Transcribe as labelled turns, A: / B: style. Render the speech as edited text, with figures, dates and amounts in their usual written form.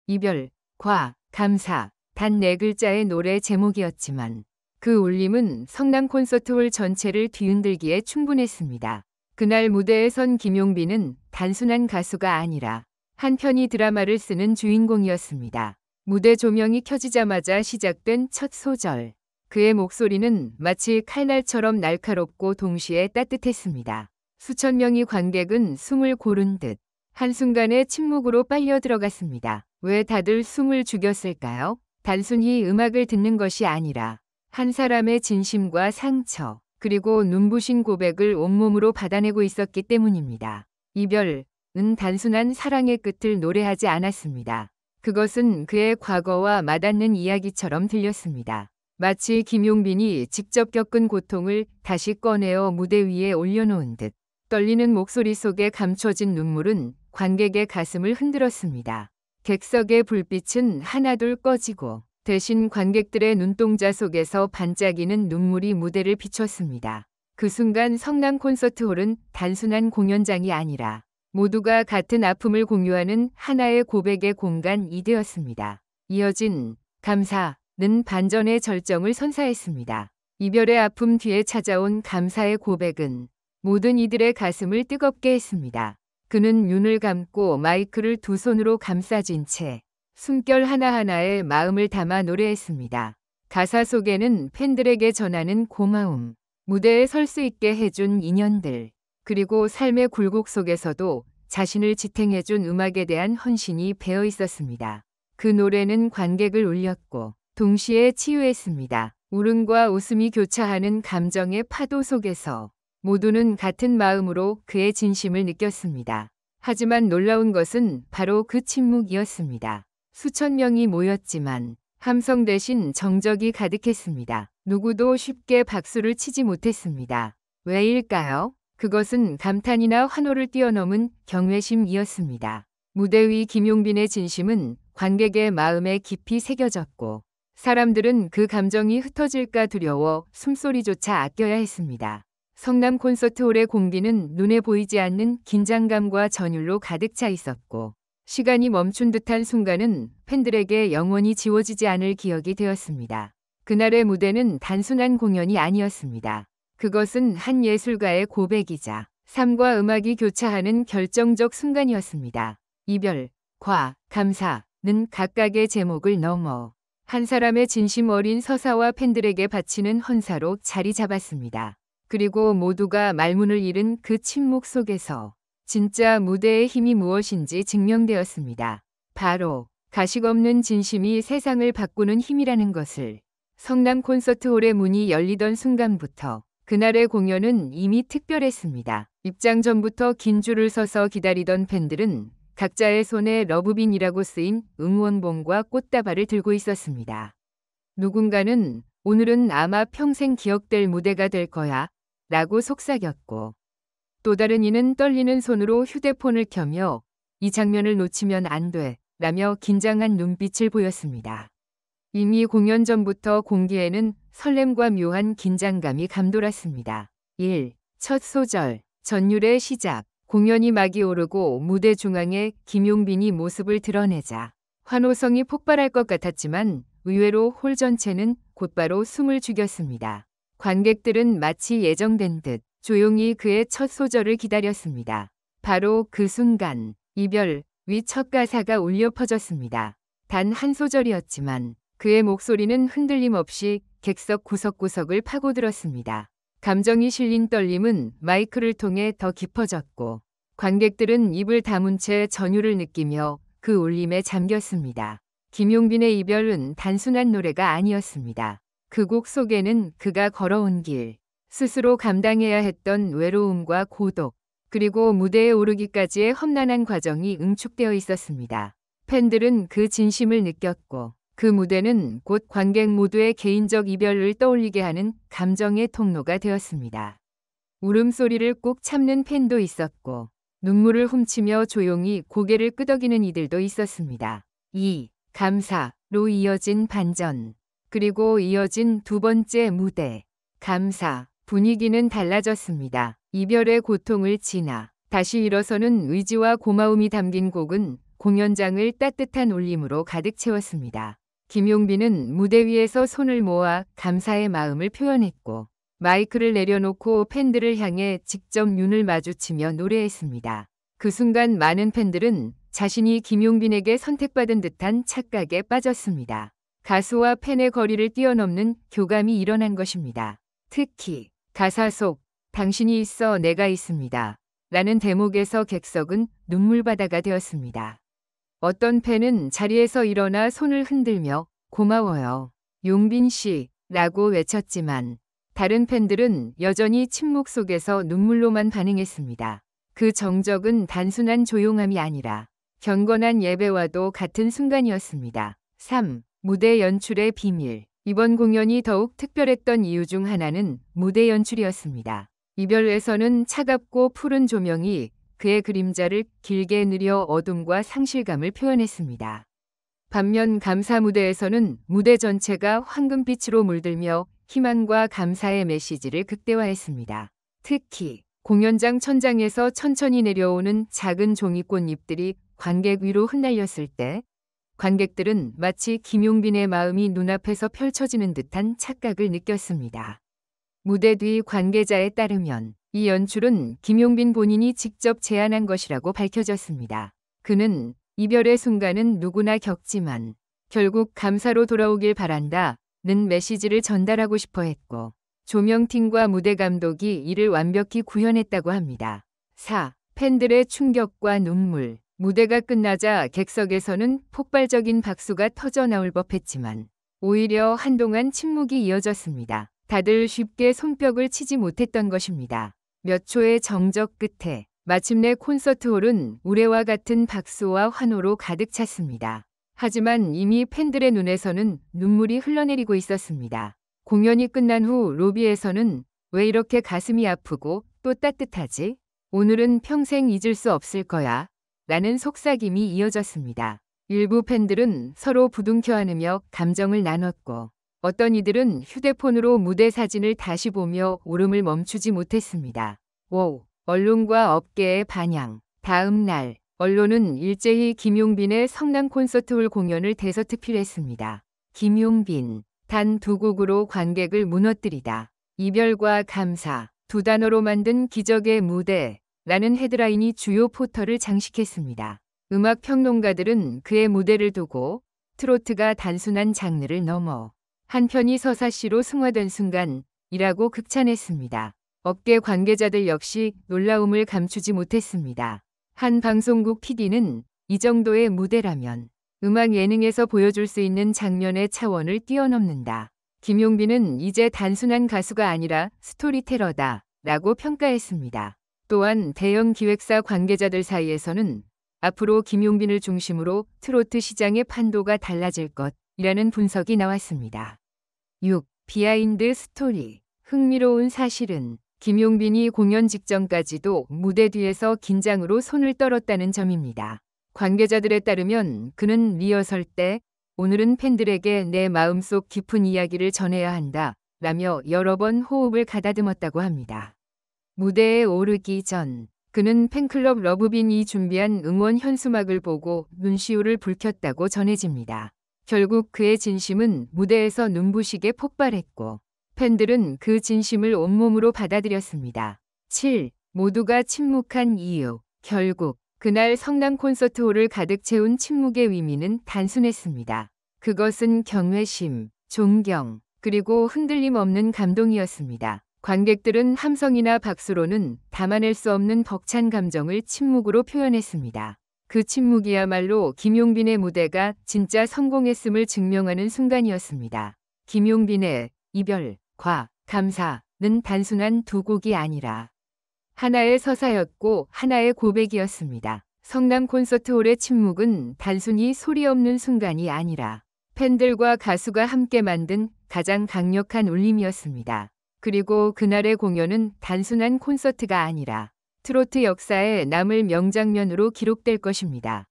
A: 이별, 과, 감사, 단 4글자의 노래 제목이었지만 그 울림은 성남 콘서트홀 전체를 뒤흔들기에 충분했습니다. 그날 무대에 선 김용빈은 단순한 가수가 아니라 한편의 드라마를 쓰는 주인공이었습니다. 무대 조명이 켜지자마자 시작된 첫 소절. 그의 목소리는 마치 칼날처럼 날카롭고 동시에 따뜻했습니다. 수천 명의 관객은 숨을 고른 듯 한순간에 침묵으로 빨려 들어갔습니다. 왜 다들 숨을 죽였을까요? 단순히 음악을 듣는 것이 아니라 한 사람의 진심과 상처, 그리고 눈부신 고백을 온몸으로 받아내고 있었기 때문입니다. 이별은 단순한 사랑의 끝을 노래하지 않았습니다. 그것은 그의 과거와 맞닿는 이야기처럼 들렸습니다. 마치 김용빈이 직접 겪은 고통을 다시 꺼내어 무대 위에 올려놓은 듯 떨리는 목소리 속에 감춰진 눈물은 관객의 가슴을 흔들었습니다. 객석의 불빛은 하나둘 꺼지고 대신 관객들의 눈동자 속에서 반짝이는 눈물이 무대를 비췄습니다. 그 순간 성남 콘서트홀은 단순한 공연장이 아니라 모두가 같은 아픔을 공유하는 하나의 고백의 공간이 되었습니다. 이어진 감사는 반전의 절정을 선사했습니다. 이별의 아픔 뒤에 찾아온 감사의 고백은 모든 이들의 가슴을 뜨겁게 했습니다. 그는 눈을 감고 마이크를 두 손으로 감싸진 채 숨결 하나하나에 마음을 담아 노래했습니다. 가사 속에는 팬들에게 전하는 고마움, 무대에 설 수 있게 해준 인연들, 그리고 삶의 굴곡 속에서도 자신을 지탱해준 음악에 대한 헌신이 배어 있었습니다. 그 노래는 관객을 울렸고 동시에 치유했습니다. 울음과 웃음이 교차하는 감정의 파도 속에서 모두는 같은 마음으로 그의 진심을 느꼈습니다. 하지만 놀라운 것은 바로 그 침묵이었습니다. 수천 명이 모였지만 함성 대신 정적이 가득했습니다. 누구도 쉽게 박수를 치지 못했습니다. 왜일까요? 그것은 감탄이나 환호를 뛰어넘은 경외심이었습니다. 무대 위 김용빈의 진심은 관객의 마음에 깊이 새겨졌고 사람들은 그 감정이 흩어질까 두려워 숨소리조차 아껴야 했습니다. 성남 콘서트홀의 공기는 눈에 보이지 않는 긴장감과 전율로 가득 차 있었고 시간이 멈춘 듯한 순간은 팬들에게 영원히 지워지지 않을 기억이 되었습니다. 그날의 무대는 단순한 공연이 아니었습니다. 그것은 한 예술가의 고백이자 삶과 음악이 교차하는 결정적 순간이었습니다. 이별, 과, 감사는 각각의 제목을 넘어 한 사람의 진심 어린 서사와 팬들에게 바치는 헌사로 자리 잡았습니다. 그리고 모두가 말문을 잃은 그 침묵 속에서 진짜 무대의 힘이 무엇인지 증명되었습니다. 바로 가식 없는 진심이 세상을 바꾸는 힘이라는 것을. 성남 콘서트홀의 문이 열리던 순간부터 그날의 공연은 이미 특별했습니다. 입장 전부터 긴 줄을 서서 기다리던 팬들은 각자의 손에 러브빈이라고 쓰인 응원봉과 꽃다발을 들고 있었습니다. 누군가는 오늘은 아마 평생 기억될 무대가 될 거야 라고 속삭였고 또 다른 이는 떨리는 손으로 휴대폰을 켜며 이 장면을 놓치면 안 돼 라며 긴장한 눈빛을 보였습니다. 이미 공연 전부터 공기에는 설렘과 묘한 긴장감이 감돌았습니다. 1. 첫 소절, 전율의 시작. 공연이 막이 오르고 무대 중앙에 김용빈이 모습을 드러내자 환호성이 폭발할 것 같았지만 의외로 홀 전체는 곧바로 숨을 죽였습니다. 관객들은 마치 예정된 듯 조용히 그의 첫 소절을 기다렸습니다. 바로 그 순간 이별 위 첫 가사가 울려 퍼졌습니다. 단 한 소절이었지만 그의 목소리는 흔들림 없이 객석 구석구석을 파고들었습니다. 감정이 실린 떨림은 마이크를 통해 더 깊어졌고 관객들은 입을 다문 채 전율을 느끼며 그 울림에 잠겼습니다. 김용빈의 이별은 단순한 노래가 아니었습니다. 그 곡 속에는 그가 걸어온 길, 스스로 감당해야 했던 외로움과 고독, 그리고 무대에 오르기까지의 험난한 과정이 응축되어 있었습니다. 팬들은 그 진심을 느꼈고 그 무대는 곧 관객 모두의 개인적 이별을 떠올리게 하는 감정의 통로가 되었습니다. 울음소리를 꾹 참는 팬도 있었고 눈물을 훔치며 조용히 고개를 끄덕이는 이들도 있었습니다. 2. 감사로 이어진 반전. 그리고 이어진 두 번째 무대. 감사. 분위기는 달라졌습니다. 이별의 고통을 지나 다시 일어서는 의지와 고마움이 담긴 곡은 공연장을 따뜻한 울림으로 가득 채웠습니다. 김용빈은 무대 위에서 손을 모아 감사의 마음을 표현했고 마이크를 내려놓고 팬들을 향해 직접 눈을 마주치며 노래했습니다. 그 순간 많은 팬들은 자신이 김용빈에게 선택받은 듯한 착각에 빠졌습니다. 가수와 팬의 거리를 뛰어넘는 교감이 일어난 것입니다. 특히 가사 속 당신이 있어 내가 있습니다. 라는 대목에서 객석은 눈물바다가 되었습니다. 어떤 팬은 자리에서 일어나 손을 흔들며 고마워요. 용빈 씨 라고 외쳤지만 다른 팬들은 여전히 침묵 속에서 눈물로만 반응했습니다. 그 정적은 단순한 조용함이 아니라 경건한 예배와도 같은 순간이었습니다. 3. 무대 연출의 비밀. 이번 공연이 더욱 특별했던 이유 중 하나는 무대 연출이었습니다. 이별에서는 차갑고 푸른 조명이 그의 그림자를 길게 느려 어둠과 상실감을 표현했습니다. 반면 감사 무대에서는 무대 전체가 황금빛으로 물들며 희망과 감사의 메시지를 극대화했습니다. 특히 공연장 천장에서 천천히 내려오는 작은 종이꽃잎들이 관객 위로 흩날렸을 때 관객들은 마치 김용빈의 마음이 눈앞에서 펼쳐지는 듯한 착각을 느꼈습니다. 무대 뒤 관계자에 따르면 이 연출은 김용빈 본인이 직접 제안한 것이라고 밝혀졌습니다. 그는 이별의 순간은 누구나 겪지만 결국 감사로 돌아오길 바란다 는 메시지를 전달하고 싶어 했고 조명팀과 무대 감독이 이를 완벽히 구현했다고 합니다. 4. 팬들의 충격과 눈물. 무대가 끝나자 객석에서는 폭발적인 박수가 터져 나올 법했지만 오히려 한동안 침묵이 이어졌습니다. 다들 쉽게 손뼉을 치지 못했던 것입니다. 몇 초의 정적 끝에 마침내 콘서트홀은 우레와 같은 박수와 환호로 가득 찼습니다. 하지만 이미 팬들의 눈에서는 눈물이 흘러내리고 있었습니다. 공연이 끝난 후 로비에서는 왜 이렇게 가슴이 아프고 또 따뜻하지? 오늘은 평생 잊을 수 없을 거야. 라는 속삭임이 이어졌습니다. 일부 팬들은 서로 부둥켜 안으며 감정을 나눴고 어떤 이들은 휴대폰으로 무대 사진을 다시 보며 울음을 멈추지 못했습니다. 5. 언론과 업계의 반향. 다음 날 언론은 일제히 김용빈의 성남 콘서트홀 공연을 대서특필했습니다. 김용빈, 단 두 곡으로 관객을 무너뜨리다. 이별과 감사, 두 단어로 만든 기적의 무대 라는 헤드라인이 주요 포털을 장식했습니다. 음악 평론가들은 그의 무대를 두고 트로트가 단순한 장르를 넘어 한편이 서사시로 승화된 순간이라고 극찬했습니다. 업계 관계자들 역시 놀라움을 감추지 못했습니다. 한 방송국 PD는 이 정도의 무대라면 음악 예능에서 보여줄 수 있는 장면의 차원을 뛰어넘는다. 김용빈은 이제 단순한 가수가 아니라 스토리텔러다 라고 평가했습니다. 또한 대형 기획사 관계자들 사이에서는 앞으로 김용빈을 중심으로 트로트 시장의 판도가 달라질 것이라는 분석이 나왔습니다. 6. 비하인드 스토리. 흥미로운 사실은 김용빈이 공연 직전까지도 무대 뒤에서 긴장으로 손을 떨었다는 점입니다. 관계자들에 따르면 그는 리허설 때 오늘은 팬들에게 내 마음속 깊은 이야기를 전해야 한다 라며 여러 번 호흡을 가다듬었다고 합니다. 무대에 오르기 전 그는 팬클럽 러브빈이 준비한 응원 현수막을 보고 눈시울을 붉혔다고 전해집니다. 결국 그의 진심은 무대에서 눈부시게 폭발했고 팬들은 그 진심을 온몸으로 받아들였습니다. 7. 모두가 침묵한 이유. 결국 그날 성남 콘서트홀을 가득 채운 침묵의 의미는 단순했습니다. 그것은 경외심, 존경, 그리고 흔들림 없는 감동이었습니다. 관객들은 함성이나 박수로는 담아낼 수 없는 벅찬 감정을 침묵으로 표현했습니다. 그 침묵이야말로 김용빈의 무대가 진짜 성공했음을 증명하는 순간이었습니다. 김용빈의 이별과 감사는 단순한 두 곡이 아니라 하나의 서사였고 하나의 고백이었습니다. 성남 콘서트홀의 침묵은 단순히 소리 없는 순간이 아니라 팬들과 가수가 함께 만든 가장 강력한 울림이었습니다. 그리고 그날의 공연은 단순한 콘서트가 아니라 트로트 역사에 남을 명장면으로 기록될 것입니다.